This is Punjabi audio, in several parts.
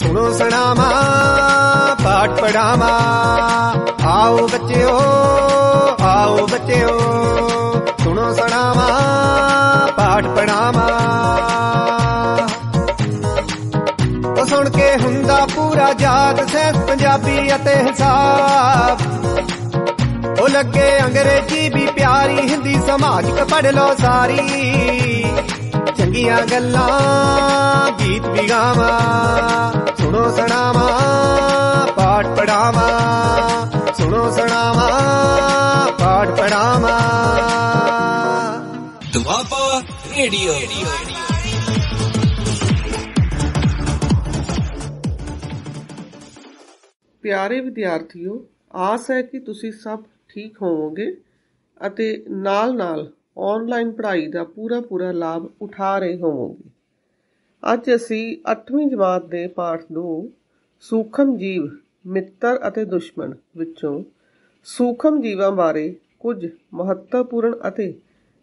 सुनो सुनावा पाठ पढ़ावा, आओ बच्चों आओ बच्चों, सुनो सुनावा पाठ पढ़ावा। तो सुन के हुंदा पूरा याद सैंस पंजाबी अते हिसाब, ओ लगे अंग्रेजी भी प्यारी, हिंदी समाजिक पढ़ लो सारी। चंगियां गल्लां गीत भी गावा, सुनो सुनावा पाठ पढ़ावा, सुनो सुनावा पाठ पढ़ावा। दुआबा रेडियो। प्यारे विद्यार्थियों, आस है कि तुसी सब ठीक होवोगे ਅਤੇ ਨਾਲ ऑनलाइन पढ़ाई का पूरा लाभ उठा रहे होवोगे। ਅੱਜ ਅਸੀਂ 8ਵੀਂ ਜਮਾਤ ਦੇ ਪਾਠ 2 ਸੂਖਮ ਜੀਵ ਮਿੱਤਰ ਅਤੇ ਦੁਸ਼ਮਣ ਵਿੱਚੋਂ ਸੂਖਮ ਜੀਵਾਂ ਬਾਰੇ ਕੁਝ ਮਹੱਤਵਪੂਰਨ ਅਤੇ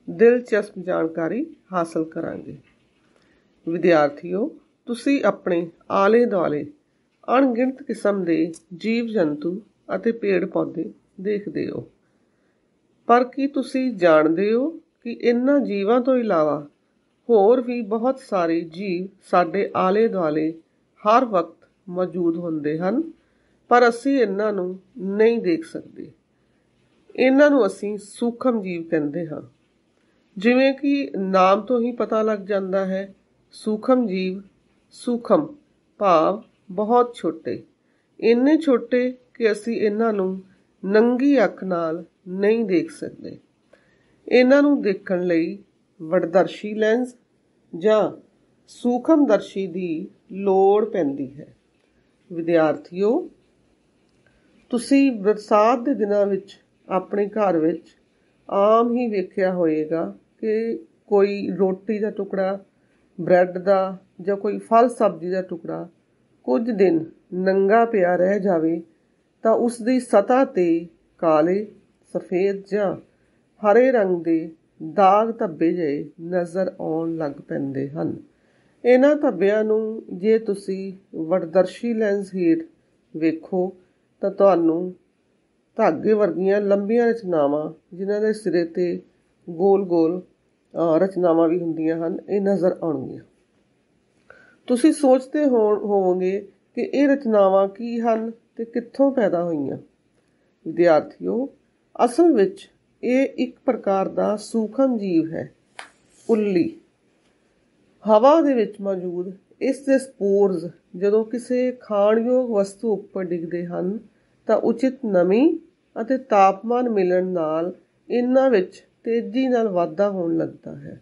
ਦਿਲਚਸਪ ਜਾਣਕਾਰੀ ਹਾਸਲ ਕਰਾਂਗੇ। ਵਿਦਿਆਰਥੀਓ, ਤੁਸੀਂ ਆਪਣੇ ਆਲੇ ਦੁਆਲੇ ਅਣਗਿਣਤ ਕਿਸਮ ਦੇ ਜੀਵ ਜੰਤੂ ਅਤੇ ਪੇੜ ਪੌਦੇ ਦੇਖਦੇ ਹੋ, ਪਰ ਕੀ ਤੁਸੀਂ ਜਾਣਦੇ ਹੋ ਕਿ ਇਹਨਾਂ ਜੀਵਾਂ ਤੋਂ ਇਲਾਵਾ ਹੋਰ ਵੀ ਬਹੁਤ ਸਾਰੇ ਜੀਵ ਸਾਡੇ ਆਲੇ ਦੁਆਲੇ ਹਰ ਵਕਤ ਮੌਜੂਦ ਹੁੰਦੇ ਹਨ, ਪਰ ਅਸੀਂ ਇਹਨਾਂ ਨੂੰ ਨਹੀਂ ਦੇਖ ਸਕਦੇ। ਇਹਨਾਂ ਨੂੰ ਅਸੀਂ ਸੂਖਮ ਜੀਵ ਕਹਿੰਦੇ ਹਾਂ। ਜਿਵੇਂ ਕਿ ਨਾਮ ਤੋਂ ਹੀ ਪਤਾ ਲੱਗ ਜਾਂਦਾ ਹੈ, ਸੂਖਮ ਜੀਵ ਸੂਖਮ ਭਾਵ ਬਹੁਤ ਛੋਟੇ, ਇੰਨੇ ਛੋਟੇ ਕਿ ਅਸੀਂ ਇਹਨਾਂ ਨੂੰ ਨੰਗੀ ਅੱਖ ਨਾਲ ਨਹੀਂ ਦੇਖ ਸਕਦੇ। ਇਹਨਾਂ ਨੂੰ ਦੇਖਣ ਲਈ ਵੱਡਦਰਸ਼ੀ ਲੈਂਸ ਜਾਂ ਸੂਖਮਦਰਸ਼ੀ ਦੀ ਲੋੜ ਪੈਂਦੀ ਹੈ। ਵਿਦਿਆਰਥੀਓ, ਤੁਸੀਂ ਬਰਸਾਤ ਦੇ ਦਿਨਾਂ ਵਿੱਚ ਆਪਣੇ ਘਰ ਵਿੱਚ ਆਮ ਹੀ ਵੇਖਿਆ ਹੋਵੇਗਾ ਕਿ ਕੋਈ ਰੋਟੀ ਦਾ ਟੁਕੜਾ, ਬ੍ਰੈਡ ਦਾ ਜਾਂ ਕੋਈ ਫਲ ਸਬਜ਼ੀ ਦਾ ਟੁਕੜਾ ਕੁਝ ਦਿਨ ਨੰਗਾ ਪਿਆ ਰਹਿ ਜਾਵੇ ਤਾਂ ਉਸ ਦੀ ਸਤ੍ਹਾ 'ਤੇ ਕਾਲੇ, ਸਫੇਦ ਜਾਂ ਹਰੇ ਰੰਗ ਦੇ ਦਾਗ ਧੱਬੇ ਜਿਹੇ ਨਜ਼ਰ ਆਉਣ ਲੱਗ ਪੈਂਦੇ ਹਨ। ਇਹਨਾਂ ਧੱਬਿਆਂ ਨੂੰ ਜੇ ਤੁਸੀਂ ਵੱਡਦਰਸ਼ੀ ਲੈਂਸ ਹੇਠ ਵੇਖੋ ਤਾਂ ਤੁਹਾਨੂੰ ਧਾਗੇ ਵਰਗੀਆਂ ਲੰਬੀਆਂ ਰਚਨਾਵਾਂ, ਜਿਨ੍ਹਾਂ ਦੇ ਸਿਰੇ 'ਤੇ ਗੋਲ ਰਚਨਾਵਾਂ ਵੀ ਹੁੰਦੀਆਂ ਹਨ, ਇਹ ਨਜ਼ਰ ਆਉਣਗੀਆਂ। ਤੁਸੀਂ ਸੋਚਦੇ ਹੋਵੋਗੇ ਕਿ ਇਹ ਰਚਨਾਵਾਂ ਕੀ ਹਨ ਤੇ ਕਿੱਥੋਂ ਪੈਦਾ ਹੋਈਆਂ। ਵਿਦਿਆਰਥੀਓ, ਅਸਲ ਵਿੱਚ ਇਹ ਇੱਕ ਪ੍ਰਕਾਰ ਦਾ ਸੂਖਮ ਜੀਵ ਹੈ, ਉੱਲੀ। ਹਵਾ ਦੇ ਵਿੱਚ ਮੌਜੂਦ ਇਸ ਦੇ ਸਪੋਰਸ ਜਦੋਂ ਕਿਸੇ ਖਾਣਯੋਗ ਵਸਤੂ ਉੱਪਰ ਡਿੱਗਦੇ ਹਨ ਤਾਂ ਉਚਿਤ ਨਮੀ ਅਤੇ ਤਾਪਮਾਨ ਮਿਲਣ ਨਾਲ ਇਹਨਾਂ ਵਿੱਚ ਤੇਜ਼ੀ ਨਾਲ ਵਾਧਾ ਹੋਣ ਲੱਗਦਾ ਹੈ।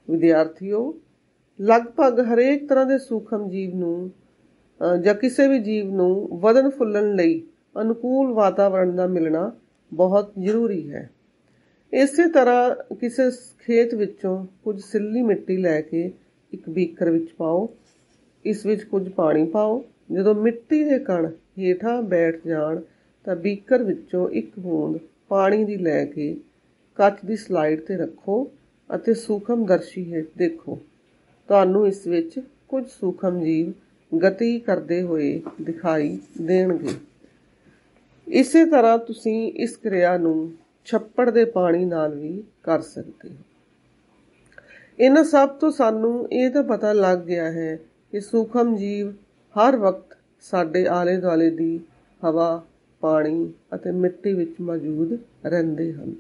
ਵਿਦਿਆਰਥੀਓ, ਲਗਭਗ ਹਰੇਕ ਤਰ੍ਹਾਂ ਦੇ ਸੂਖਮ ਜੀਵ ਨੂੰ ਜਾਂ ਕਿਸੇ ਵੀ ਜੀਵ ਨੂੰ ਵਧਣ ਫੁੱਲਣ ਲਈ ਅਨੁਕੂਲ ਵਾਤਾਵਰਣ ਦਾ ਮਿਲਣਾ ਬਹੁਤ ਜ਼ਰੂਰੀ ਹੈ। ਇਸੇ ਤਰ੍ਹਾਂ ਕਿਸੇ ਖੇਤ ਵਿੱਚੋਂ ਕੁਝ ਸਿੱਲੀ ਮਿੱਟੀ ਲੈ ਕੇ ਇੱਕ ਬੀਕਰ ਵਿੱਚ ਪਾਓ, ਇਸ ਵਿੱਚ ਕੁਝ ਪਾਣੀ ਪਾਓ। ਜਦੋਂ ਮਿੱਟੀ ਦੇ ਕਣ ਹੇਠਾਂ ਬੈਠ ਜਾਣ ਤਾਂ ਬੀਕਰ ਵਿੱਚੋਂ ਇੱਕ ਬੂੰਦ ਪਾਣੀ ਦੀ ਲੈ ਕੇ ਕੱਚ ਦੀ ਸਲਾਈਡ 'ਤੇ ਰੱਖੋ ਅਤੇ ਸੂਖਮਦਰਸ਼ੀ ਹੇਠ ਦੇਖੋ। ਤੁਹਾਨੂੰ ਇਸ ਵਿੱਚ ਕੁਝ ਸੂਖਮ ਜੀਵ ਗਤੀ ਕਰਦੇ ਹੋਏ ਦਿਖਾਈ ਦੇਣਗੇ। ਇਸੇ ਤਰ੍ਹਾਂ ਤੁਸੀਂ ਇਸ ਕਿਰਿਆ ਨੂੰ ਛੱਪੜ ਦੇ ਪਾਣੀ ਨਾਲ ਵੀ ਕਰ ਸਕਦੇ ਹੋ। ਇਹਨਾਂ ਸਭ ਤੋਂ ਸਾਨੂੰ ਇਹ ਤਾਂ ਪਤਾ ਲੱਗ ਗਿਆ ਹੈ ਕਿ ਸੂਖਮ ਜੀਵ ਹਰ ਵਕਤ ਸਾਡੇ ਆਲੇ ਦੁਆਲੇ ਦੀ ਹਵਾ, ਪਾਣੀ ਅਤੇ ਮਿੱਟੀ ਵਿੱਚ ਮੌਜੂਦ ਰਹਿੰਦੇ ਹਨ।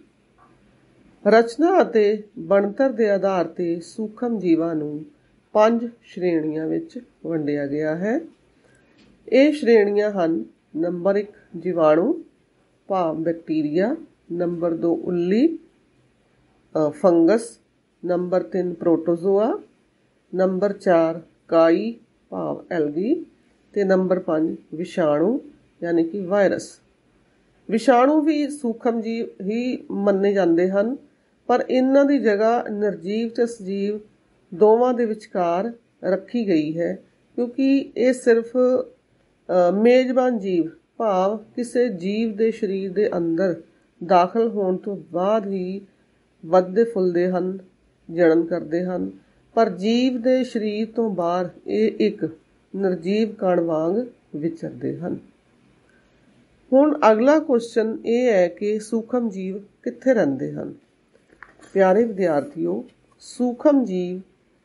ਰਚਨਾ ਅਤੇ ਬਣਤਰ ਦੇ ਆਧਾਰ 'ਤੇ ਸੂਖਮ ਜੀਵਾਂ ਨੂੰ 5 ਸ਼੍ਰੇਣੀਆਂ ਵਿੱਚ ਵੰਡਿਆ ਗਿਆ ਹੈ। ਇਹ ਸ਼੍ਰੇਣੀਆਂ ਹਨ: ਨੰਬਰ 1 ਜੀਵਾਣੂ ਭਾਵ ਬੈਕਟੀਰੀਆ, ਨੰਬਰ 2 ਉੱਲੀ ਫੰਗਸ, ਨੰਬਰ 3 ਪ੍ਰੋਟੋਜ਼ੋਆ, ਨੰਬਰ 4 ਕਾਈ ਭਾਵ ਐਲਗੀ ਅਤੇ ਨੰਬਰ 5 ਵਿਸ਼ਾਣੂ ਯਾਨੀ ਕਿ ਵਾਇਰਸ। ਵਿਸ਼ਾਣੂ ਵੀ ਸੂਖਮ ਜੀਵ ਹੀ ਮੰਨੇ ਜਾਂਦੇ ਹਨ, ਪਰ ਇਹਨਾਂ ਦੀ ਜਗ੍ਹਾ ਨਿਰਜੀਵ ਅਤੇ ਸਜੀਵ ਦੋਵਾਂ ਦੇ ਵਿਚਕਾਰ ਰੱਖੀ ਗਈ ਹੈ, ਕਿਉਂਕਿ ਇਹ ਸਿਰਫ ਮੇਜ਼ਬਾਨ ਜੀਵ ਭਾਵ ਕਿਸੇ ਜੀਵ ਦੇ ਸਰੀਰ ਦੇ ਅੰਦਰ ਦਾਖਲ ਹੋਣ ਤੋਂ ਬਾਅਦ ਹੀ ਵੱਧਦੇ ਫੁੱਲਦੇ ਹਨ, ਜਣਨ ਕਰਦੇ ਹਨ। ਪਰ ਜੀਵ ਦੇ ਸਰੀਰ ਤੋਂ ਬਾਹਰ ਇਹ ਇੱਕ ਨਿਰਜੀਵ ਕਣ ਵਾਂਗ ਵਿਚਰਦੇ ਹਨ। ਹੁਣ ਅਗਲਾ ਕੁਐਸਚਨ ਇਹ ਹੈ ਕਿ ਸੂਖਮ ਜੀਵ ਕਿੱਥੇ ਰਹਿੰਦੇ ਹਨ। ਪਿਆਰੇ ਵਿਦਿਆਰਥੀਓ, ਸੂਖਮ ਜੀਵ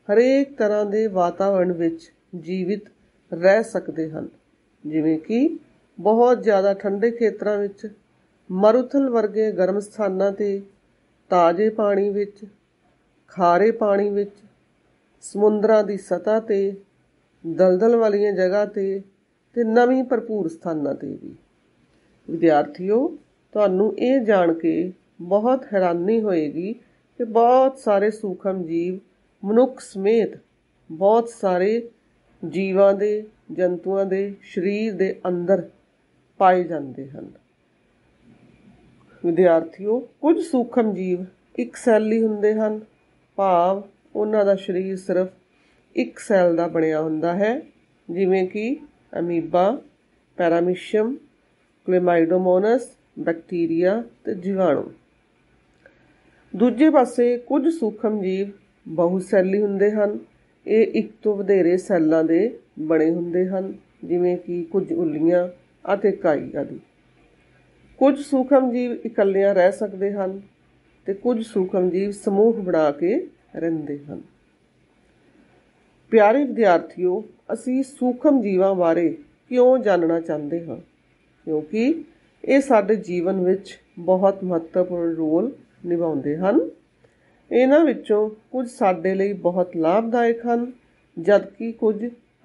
ਹਰੇਕ ਤਰ੍ਹਾਂ ਦੇ ਵਾਤਾਵਰਣ ਵਿੱਚ ਜੀਵਿਤ ਰਹਿ ਸਕਦੇ ਹਨ, ਜਿਵੇਂ ਕਿ ਬਹੁਤ ਜ਼ਿਆਦਾ ਠੰਡੇ ਖੇਤਰਾਂ ਵਿੱਚ, ਮਰੂਥਲ ਵਰਗੇ ਗਰਮ ਸਥਾਨਾਂ 'ਤੇ, ਤਾਜ਼ੇ ਪਾਣੀ ਵਿੱਚ, ਖਾਰੇ ਪਾਣੀ ਵਿੱਚ, ਸਮੁੰਦਰਾਂ ਦੀ ਸਤ੍ਹਾ 'ਤੇ, ਦਲਦਲ ਵਾਲੀਆਂ ਜਗ੍ਹਾ 'ਤੇ ਅਤੇ ਨਮੀ ਭਰਪੂਰ ਸਥਾਨਾਂ 'ਤੇ ਵੀ। ਵਿਦਿਆਰਥੀਓ, ਤੁਹਾਨੂੰ ਇਹ ਜਾਣ ਕੇ ਬਹੁਤ ਹੈਰਾਨੀ ਹੋਏਗੀ ਕਿ ਬਹੁਤ ਸਾਰੇ ਸੂਖਮ ਜੀਵ ਮਨੁੱਖ ਸਮੇਤ ਬਹੁਤ ਸਾਰੇ ਜੀਵਾਂ ਦੇ, ਜੰਤੂਆਂ ਦੇ ਸਰੀਰ ਦੇ ਅੰਦਰ ਪਾਏ ਜਾਂਦੇ ਹਨ। ਵਿਦਿਆਰਥੀਓ, ਕੁਝ ਸੂਖਮ ਜੀਵ ਇੱਕ ਸੈਲੀ ਹੁੰਦੇ ਹਨ, ਭਾਵ ਉਹਨਾਂ ਦਾ ਸਰੀਰ ਸਿਰਫ ਇੱਕ ਸੈੱਲ ਦਾ ਬਣਿਆ ਹੁੰਦਾ ਹੈ, ਜਿਵੇਂ ਕਿ ਅਮੀਬਾ, ਪੈਰਾਮੀਸ਼ੀਅਮ, ਕਲੇਮਾਈਡੋਮੋਨਸ, ਬੈਕਟੀਰੀਆ ਅਤੇ ਜੀਵਾਣੂ। ਦੂਜੇ ਪਾਸੇ ਕੁਝ ਸੂਖਮ ਜੀਵ ਬਹੁਸੈਲੀ ਹੁੰਦੇ ਹਨ। ਇਹ ਇੱਕ ਤੋਂ ਵਧੇਰੇ ਸੈੱਲਾਂ ਦੇ ਬਣੇ ਹੁੰਦੇ ਹਨ, ਜਿਵੇਂ ਕਿ ਕੁਝ ਉੱਲੀਆਂ ਅਤੇ ਕਾਈ ਆਦਿ। ਕੁਝ ਸੂਖਮ ਜੀਵ ਇਕੱਲਿਆਂ ਰਹਿ ਸਕਦੇ ਹਨ ਅਤੇ ਕੁਝ ਸੂਖਮ ਜੀਵ ਸਮੂਹ ਬਣਾ ਕੇ ਰਹਿੰਦੇ ਹਨ। ਪਿਆਰੇ ਵਿਦਿਆਰਥੀਓ, ਅਸੀਂ ਸੂਖਮ ਜੀਵਾਂ ਬਾਰੇ ਕਿਉਂ ਜਾਣਨਾ ਚਾਹੁੰਦੇ ਹਾਂ? ਕਿਉਂਕਿ ਇਹ ਸਾਡੇ ਜੀਵਨ ਵਿੱਚ ਬਹੁਤ ਮਹੱਤਵਪੂਰਨ ਰੋਲ ਨਿਭਾਉਂਦੇ ਹਨ। ਇਹਨਾਂ ਵਿੱਚੋਂ ਕੁਝ ਸਾਡੇ ਲਈ ਬਹੁਤ ਲਾਭਦਾਇਕ ਹਨ, ਜਦਕਿ ਕੁਝ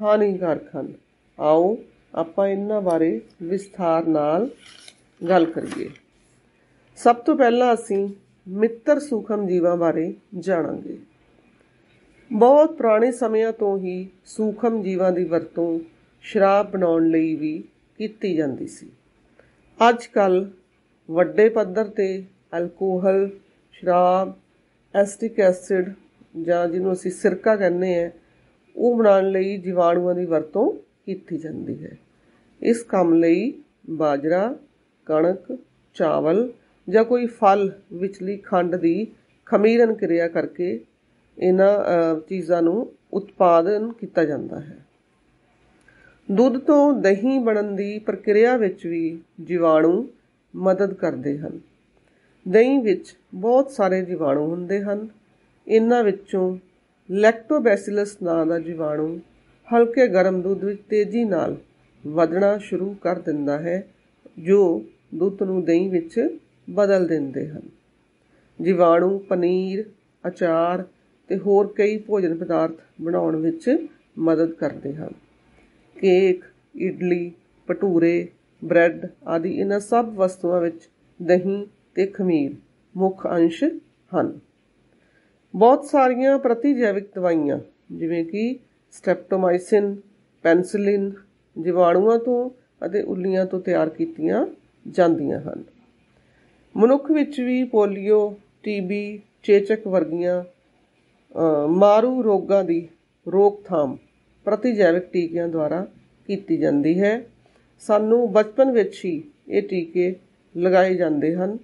ਹਾਨੀਕਾਰਕ ਹਨ। ਆਓ ਆਪਾਂ ਇਹਨਾਂ ਬਾਰੇ ਵਿਸਥਾਰ ਨਾਲ ਗੱਲ ਕਰੀਏ। ਸਭ ਤੋਂ ਪਹਿਲਾਂ ਅਸੀਂ ਮਿੱਤਰ ਸੂਖਮ ਜੀਵਾਂ ਬਾਰੇ ਜਾਣਾਂਗੇ। ਬਹੁਤ ਪੁਰਾਣੇ ਸਮਿਆਂ ਤੋਂ ਹੀ ਸੂਖਮ ਜੀਵਾਂ ਦੀ ਵਰਤੋਂ ਸ਼ਰਾਬ ਬਣਾਉਣ ਲਈ ਵੀ ਕੀਤੀ ਜਾਂਦੀ ਸੀ। ਅੱਜ ਕੱਲ੍ਹ ਵੱਡੇ ਪੱਧਰ 'ਤੇ ਐਲਕੋਹਲ, ਸ਼ਰਾਬ, ਐਸਟਿਕ ਐਸਿਡ ਜਾਂ ਜਿਹਨੂੰ ਅਸੀਂ ਸਿਰਕਾ ਕਹਿੰਦੇ ਹਾਂ, ਉਹ ਬਣਾਉਣ ਲਈ ਜੀਵਾਣੂਆਂ ਦੀ ਵਰਤੋਂ ਕੀਤੀ ਜਾਂਦੀ ਹੈ। ਇਸ ਕੰਮ ਲਈ ਬਾਜਰਾ, ਕਣਕ, ਚਾਵਲ ਜਾਂ ਕੋਈ ਫਲ ਵਿਚਲੀ ਖੰਡ ਦੀ ਖਮੀਰਨ ਕਿਰਿਆ ਕਰਕੇ ਇਹਨਾਂ ਚੀਜ਼ਾਂ ਨੂੰ ਉਤਪਾਦਨ ਕੀਤਾ ਜਾਂਦਾ ਹੈ। ਦੁੱਧ ਤੋਂ ਦਹੀਂ ਬਣਨ ਦੀ ਪ੍ਰਕਿਰਿਆ ਵਿੱਚ ਵੀ ਜੀਵਾਣੂ ਮਦਦ ਕਰਦੇ ਹਨ। ਦਹੀਂ ਵਿੱਚ ਬਹੁਤ ਸਾਰੇ ਜੀਵਾਣੂ ਹੁੰਦੇ ਹਨ। ਇਹਨਾਂ ਵਿੱਚੋਂ ਲੈਕਟੋਬੈਸਿਲਸ ਨਾਂ ਦਾ ਜੀਵਾਣੂ ਹਲਕੇ ਗਰਮ ਦੁੱਧ ਵਿੱਚ ਤੇਜ਼ੀ ਨਾਲ ਵਧਣਾ ਸ਼ੁਰੂ ਕਰ ਦਿੰਦਾ ਹੈ, ਜੋ ਦੁੱਧ ਨੂੰ ਦਹੀਂ ਵਿੱਚ ਬਦਲ ਦਿੰਦੇ ਹਨ। ਜੀਵਾਣੂ ਪਨੀਰ, ਅਚਾਰ ਅਤੇ ਹੋਰ ਕਈ ਭੋਜਨ ਪਦਾਰਥ ਬਣਾਉਣ ਵਿੱਚ ਮਦਦ ਕਰਦੇ ਹਨ। ਕੇਕ, ਇਡਲੀ, ਭਟੂਰੇ, ਬ੍ਰੈਡ ਆਦਿ ਇਹਨਾਂ ਸਭ ਵਸਤੂਆਂ ਵਿੱਚ ਦਹੀਂ ਅਤੇ ਖਮੀਰ ਮੁੱਖ ਅੰਸ਼ ਹਨ। ਬਹੁਤ ਸਾਰੀਆਂ ਪ੍ਰਤੀਜੈਵਿਕ ਦਵਾਈਆਂ ਜਿਵੇਂ ਕਿ ਸਟ੍ਰੈਪਟੋਮਾਈਸਿਨ, ਪੈਨਸਿਲਿਨ ਜੀਵਾਣੂਆਂ ਤੋਂ ਅਤੇ ਉੱਲੀਆਂ ਤੋਂ ਤਿਆਰ ਕੀਤੀਆਂ ਜਾਂਦੀਆਂ ਹਨ। ਮਨੁੱਖ ਵਿੱਚ ਵੀ ਪੋਲੀਓ, ਟੀਬੀ, ਚੇਚਕ ਵਰਗੀਆਂ ਮਾਰੂ ਰੋਗਾਂ ਦੀ ਰੋਕਥਾਮ ਪ੍ਰਤੀਜੈਵਿਕ ਟੀਕਿਆਂ ਦੁਆਰਾ ਕੀਤੀ ਜਾਂਦੀ ਹੈ। ਸਾਨੂੰ ਬਚਪਨ ਵਿੱਚ ਹੀ ਇਹ ਟੀਕੇ ਲਗਾਏ ਜਾਂਦੇ ਹਨ,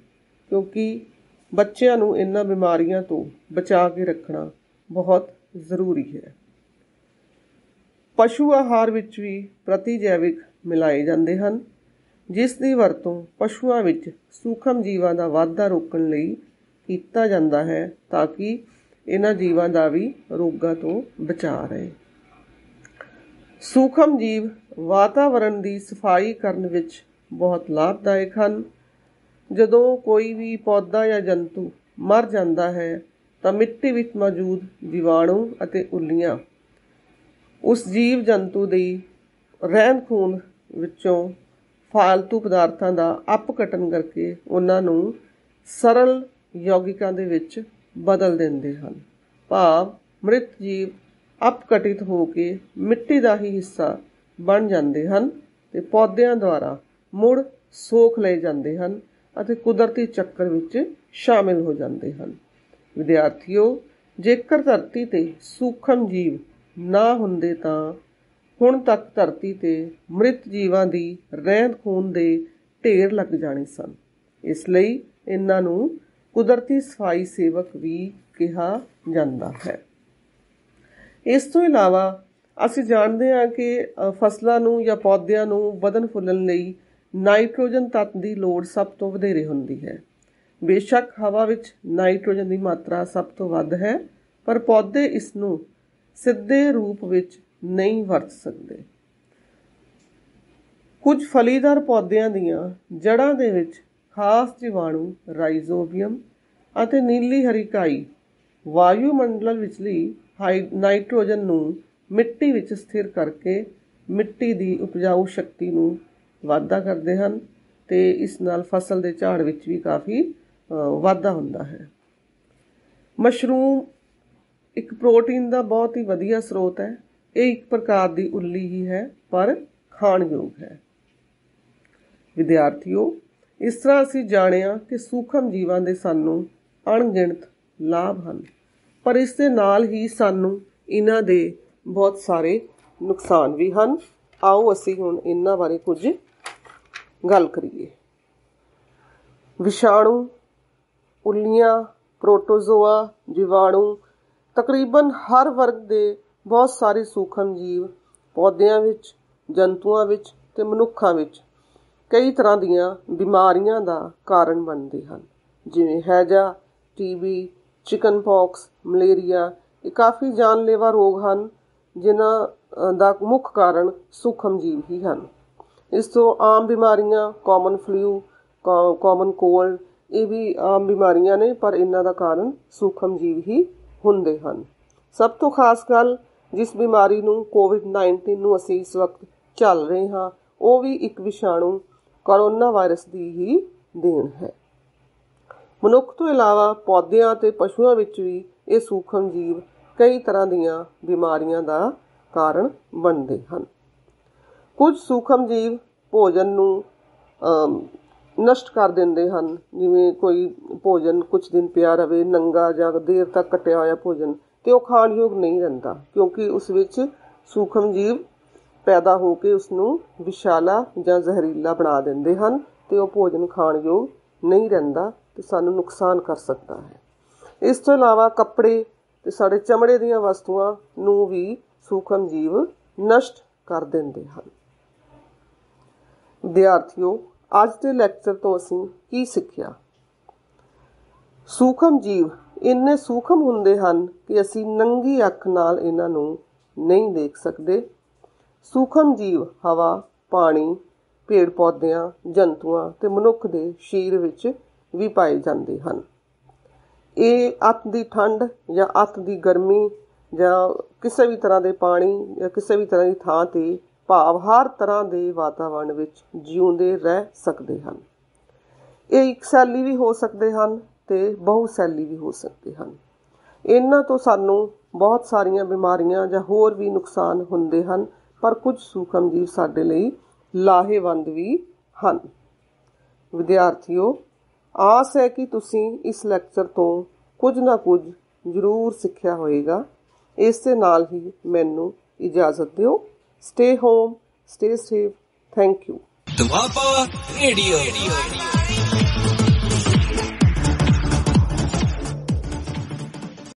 ਕਿਉਂਕਿ ਬੱਚਿਆਂ ਨੂੰ ਇਹਨਾਂ ਬਿਮਾਰੀਆਂ ਤੋਂ ਬਚਾ ਕੇ ਰੱਖਣਾ ਬਹੁਤ ਜ਼ਰੂਰੀ ਹੈ। ਪਸ਼ੂ ਆਹਾਰ ਵਿੱਚ ਵੀ ਪ੍ਰਤੀਜੈਵਿਕ ਮਿਲਾਏ ਜਾਂਦੇ ਹਨ, ਜਿਸ ਦੀ ਵਰਤੋਂ ਪਸ਼ੂਆਂ ਵਿੱਚ ਸੂਖਮ ਜੀਵਾਂ ਦਾ ਵਾਧਾ ਰੋਕਣ ਲਈ ਕੀਤਾ ਜਾਂਦਾ ਹੈ, ਤਾਂ ਕਿ ਇਹਨਾਂ ਜੀਵਾਂ ਦਾ ਵੀ ਰੋਗਾਂ ਤੋਂ ਬਚਾਅ ਰਹੇ। ਸੂਖਮ ਜੀਵ ਵਾਤਾਵਰਣ ਦੀ ਸਫਾਈ ਕਰਨ ਵਿੱਚ ਬਹੁਤ ਲਾਭਦਾਇਕ ਹਨ। ਜਦੋਂ ਕੋਈ ਵੀ ਪੌਦਾ ਜਾਂ ਜੰਤੂ ਮਰ ਜਾਂਦਾ ਹੈ ਤਾਂ ਮਿੱਟੀ ਵਿੱਚ ਮੌਜੂਦ ਜੀਵਾਣੂ ਅਤੇ ਉੱਲੀਆਂ ਉਸ ਜੀਵ ਜੰਤੂ ਦੀ ਰਹਿੰਦ ਖੂੰਹਦ ਵਿੱਚੋਂ ਫਾਲਤੂ ਪਦਾਰਥਾਂ ਦਾ ਅਪਘਟਨ ਕਰਕੇ ਉਹਨਾਂ ਨੂੰ ਸਰਲ ਯੌਗਿਕਾਂ ਦੇ ਵਿੱਚ ਬਦਲ ਦਿੰਦੇ ਹਨ। ਭਾਵ ਮ੍ਰਿਤ ਜੀਵ ਅਪਘਟਿਤ ਹੋ ਕੇ ਮਿੱਟੀ ਦਾ ਹੀ ਹਿੱਸਾ ਬਣ ਜਾਂਦੇ ਹਨ ਅਤੇ ਪੌਦਿਆਂ ਦੁਆਰਾ ਮੁੜ ਸੋਖ ਲਏ ਜਾਂਦੇ ਹਨ ਅਤੇ ਕੁਦਰਤੀ ਚੱਕਰ ਵਿੱਚ ਸ਼ਾਮਿਲ ਹੋ ਜਾਂਦੇ ਹਨ। ਵਿਦਿਆਰਥੀਓ, ਜੇਕਰ ਧਰਤੀ 'ਤੇ ਸੂਖਮ ਜੀਵ ਨਾ ਹੁੰਦੇ ਤਾਂ ਹੁਣ ਤੱਕ ਧਰਤੀ 'ਤੇ ਮ੍ਰਿਤ ਜੀਵਾਂ ਦੀ ਰਹਿੰਦ ਖੂੰਹਦ ਦੇ ਢੇਰ ਲੱਗ ਜਾਣੇ ਸਨ। ਇਸ ਲਈ ਇਹਨਾਂ ਨੂੰ ਕੁਦਰਤੀ ਸਫਾਈ ਸੇਵਕ ਵੀ ਕਿਹਾ ਜਾਂਦਾ ਹੈ। ਇਸ ਤੋਂ ਇਲਾਵਾ ਅਸੀਂ ਜਾਣਦੇ ਹਾਂ ਕਿ ਫਸਲਾਂ ਨੂੰ ਜਾਂ ਪੌਦਿਆਂ ਨੂੰ ਵਧਣ ਫੁੱਲਣ ਲਈ ਨਾਈਟ੍ਰੋਜਨ ਤੱਤ ਦੀ ਲੋੜ ਸਭ ਤੋਂ ਵਧੇਰੇ ਹੁੰਦੀ ਹੈ। ਬੇਸ਼ੱਕ ਹਵਾ ਵਿੱਚ ਨਾਈਟ੍ਰੋਜਨ ਦੀ ਮਾਤਰਾ ਸਭ ਤੋਂ ਵੱਧ ਹੈ, ਪਰ ਪੌਦੇ ਇਸ ਨੂੰ ਸਿੱਧੇ ਰੂਪ ਵਿੱਚ ਨਹੀਂ ਵਰਤ ਸਕਦੇ। ਕੁਝ ਫਲੀਦਾਰ ਪੌਦਿਆਂ ਦੀਆਂ ਜੜ੍ਹਾਂ ਦੇ ਵਿੱਚ ਖਾਸ ਜੀਵਾਣੂ ਰਾਈਜ਼ੋਬੀਅਮ ਅਤੇ ਨੀਲੀ ਹਰੀ ਘਾਈ ਵਾਯੂਮੰਡਲ ਵਿਚਲੀ ਨਾਈਟ੍ਰੋਜਨ ਨੂੰ ਮਿੱਟੀ ਵਿੱਚ ਸਥਿਰ ਕਰਕੇ ਮਿੱਟੀ ਦੀ ਉਪਜਾਊ ਸ਼ਕਤੀ ਨੂੰ ਵਾਧਾ ਕਰਦੇ ਹਨ ਅਤੇ ਇਸ ਨਾਲ ਫਸਲ ਦੇ ਝਾੜ ਵਿੱਚ ਵੀ ਕਾਫੀ ਵਾਧਾ ਹੁੰਦਾ ਹੈ। ਮਸ਼ਰੂਮ ਇੱਕ ਪ੍ਰੋਟੀਨ ਦਾ ਬਹੁਤ ਹੀ ਵਧੀਆ ਸਰੋਤ ਹੈ। ਇਹ ਇੱਕ ਪ੍ਰਕਾਰ ਦੀ ਉੱਲੀ ਹੀ ਹੈ, ਪਰ ਖਾਣਯੋਗ ਹੈ। ਵਿਦਿਆਰਥੀਓ, ਇਸ ਤਰ੍ਹਾਂ ਅਸੀਂ ਜਾਣਿਆ ਕਿ ਸੂਖਮ ਜੀਵਾਂ ਦੇ ਸਾਨੂੰ ਅਣਗਿਣਤ ਲਾਭ ਹਨ, ਪਰ ਇਸ ਦੇ ਨਾਲ ਹੀ ਸਾਨੂੰ ਇਹਨਾਂ ਦੇ ਬਹੁਤ ਸਾਰੇ ਨੁਕਸਾਨ ਵੀ ਹਨ। ਆਓ ਅਸੀਂ ਹੁਣ ਇਹਨਾਂ ਬਾਰੇ ਕੁਝ ਗੱਲ ਕਰੀਏ। ਵਿਸ਼ਾਣੂ, ਉੱਲੀਆਂ, ਪ੍ਰੋਟੋਜ਼ੋਆ, ਜੀਵਾਣੂ, ਤਕਰੀਬਨ ਹਰ ਵਰਗ ਦੇ ਬਹੁਤ ਸਾਰੇ ਸੂਖਮ ਜੀਵ ਪੌਦਿਆਂ ਵਿੱਚ, ਜੰਤੂਆਂ ਵਿੱਚ ਅਤੇ ਮਨੁੱਖਾਂ ਵਿੱਚ ਕਈ ਤਰ੍ਹਾਂ ਦੀਆਂ ਬਿਮਾਰੀਆਂ ਦਾ ਕਾਰਨ ਬਣਦੇ ਹਨ, ਜਿਵੇਂ ਹੈਜਾ, TB, ਚਿਕਨ ਪੌਕਸ, ਮਲੇਰੀਆ। ਇਹ ਕਾਫੀ ਜਾਨਲੇਵਾ ਰੋਗ ਹਨ ਜਿਨ੍ਹਾਂ ਦਾ ਮੁੱਖ ਕਾਰਨ ਸੂਖਮ ਜੀਵ ਹੀ ਹਨ। ਇਸ ਤੋਂ ਆਮ ਬਿਮਾਰੀਆਂ ਕਾਮਨ ਫਲੂ, ਕਾਮਨ ਕੋਲਡ, ਇਹ ਵੀ ਆਮ ਬਿਮਾਰੀਆਂ ਨੇ, ਪਰ ਇਹਨਾਂ ਦਾ ਕਾਰਨ ਸੂਖਮ ਜੀਵ ਹੀ ਹੁੰਦੇ ਹਨ। ਸਭ ਤੋਂ ਖਾਸ ਗੱਲ, ਜਿਸ ਬਿਮਾਰੀ ਨੂੰ COVID-19 ਨੂੰ ਅਸੀਂ ਇਸ ਵਕਤ ਝੱਲ ਰਹੇ ਹਾਂ, ਉਹ ਵੀ ਇੱਕ ਵਿਸ਼ਾਣੂ ਕੋਰੋਨਾ ਵਾਇਰਸ ਦੀ ਹੀ ਦੇਣ ਹੈ। ਮਨੁੱਖ ਤੋਂ ਇਲਾਵਾ ਪੌਦਿਆਂ ਅਤੇ ਪਸ਼ੂਆਂ ਵਿੱਚ ਵੀ ਇਹ ਸੂਖਮ ਜੀਵ ਕਈ ਤਰ੍ਹਾਂ ਦੀਆਂ ਬਿਮਾਰੀਆਂ ਦਾ ਕਾਰਨ ਬਣਦੇ ਹਨ। ਕੁਝ ਸੂਖਮ ਜੀਵ ਭੋਜਨ ਨੂੰ ਨਸ਼ਟ ਕਰ ਦਿੰਦੇ ਹਨ, ਜਿਵੇਂ ਕੋਈ ਭੋਜਨ ਕੁਝ ਦਿਨ ਪਿਆ ਰਵੇ ਨੰਗਾ ਜਾਂ ਦੇਰ ਤੱਕ ਕੱਟਿਆ ਹੋਇਆ ਭੋਜਨ, ਅਤੇ ਉਹ ਖਾਣਯੋਗ ਨਹੀਂ ਰਹਿੰਦਾ, ਕਿਉਂਕਿ ਉਸ ਵਿੱਚ ਸੂਖਮ ਜੀਵ ਪੈਦਾ ਹੋ ਕੇ ਉਸਨੂੰ ਵਿਸ਼ਾਲਾ ਜਾਂ ਜ਼ਹਿਰੀਲਾ ਬਣਾ ਦਿੰਦੇ ਹਨ ਅਤੇ ਉਹ ਭੋਜਨ ਖਾਣਯੋਗ ਨਹੀਂ ਰਹਿੰਦਾ ਅਤੇ ਸਾਨੂੰ ਨੁਕਸਾਨ ਕਰ ਸਕਦਾ ਹੈ। ਇਸ ਤੋਂ ਇਲਾਵਾ ਕੱਪੜੇ ਅਤੇ ਸਾਡੇ ਚਮੜੇ ਦੀਆਂ ਵਸਤੂਆਂ ਨੂੰ ਵੀ ਸੂਖਮ ਜੀਵ ਨਸ਼ਟ ਕਰ ਦਿੰਦੇ ਹਨ। ਵਿਦਿਆਰਥੀਓ, ਅੱਜ ਦੇ ਲੈਕਚਰ ਤੋਂ ਅਸੀਂ ਕੀ ਸਿੱਖਿਆ? ਸੂਖਮ ਜੀਵ ਇੰਨੇ ਸੂਖਮ ਹੁੰਦੇ ਹਨ ਕਿ ਅਸੀਂ ਨੰਗੀ ਅੱਖ ਨਾਲ ਇਹਨਾਂ ਨੂੰ ਨਹੀਂ ਦੇਖ ਸਕਦੇ। ਸੂਖਮ ਜੀਵ ਹਵਾ, ਪਾਣੀ, ਪੇੜ ਪੌਦਿਆਂ, ਜੰਤੂਆਂ ਅਤੇ ਮਨੁੱਖ ਦੇ ਸਰੀਰ ਵਿੱਚ ਵੀ ਪਾਏ ਜਾਂਦੇ ਹਨ। ਇਹ ਅੱਤ ਦੀ ਠੰਡ ਜਾਂ ਅੱਤ ਦੀ ਗਰਮੀ ਜਾਂ ਕਿਸੇ ਵੀ ਤਰ੍ਹਾਂ ਦੇ ਪਾਣੀ ਜਾਂ ਕਿਸੇ ਵੀ ਤਰ੍ਹਾਂ ਦੀ ਥਾਂ 'ਤੇ, ਭਾਵ ਹਰ ਤਰ੍ਹਾਂ ਦੇ ਵਾਤਾਵਰਣ ਵਿੱਚ ਜਿਉਂਦੇ ਰਹਿ ਸਕਦੇ ਹਨ। ਇਹ ਇੱਕ ਸੈਲੀ ਵੀ ਹੋ ਸਕਦੇ ਹਨ ਅਤੇ ਬਹੁ ਸੈਲੀ ਵੀ ਹੋ ਸਕਦੇ ਹਨ। ਇਹਨਾਂ ਤੋਂ ਸਾਨੂੰ ਬਹੁਤ ਸਾਰੀਆਂ ਬਿਮਾਰੀਆਂ ਜਾਂ ਹੋਰ ਵੀ ਨੁਕਸਾਨ ਹੁੰਦੇ ਹਨ, ਪਰ ਕੁਝ ਸੂਖਮ ਜੀਵ ਸਾਡੇ ਲਈ ਲਾਹੇਵੰਦ ਵੀ ਹਨ। ਵਿਦਿਆਰਥੀਓ, ਆਸ ਹੈ ਕਿ ਤੁਸੀਂ ਇਸ ਲੈਕਚਰ ਤੋਂ ਕੁਝ ਨਾ ਕੁਝ ਜ਼ਰੂਰ ਸਿੱਖਿਆ ਹੋਵੇਗਾ। ਇਸ ਦੇ ਨਾਲ ਹੀ ਮੈਨੂੰ ਇਜਾਜ਼ਤ ਦਿਓ। Stay home, stay safe. Thank you. Doaba radio.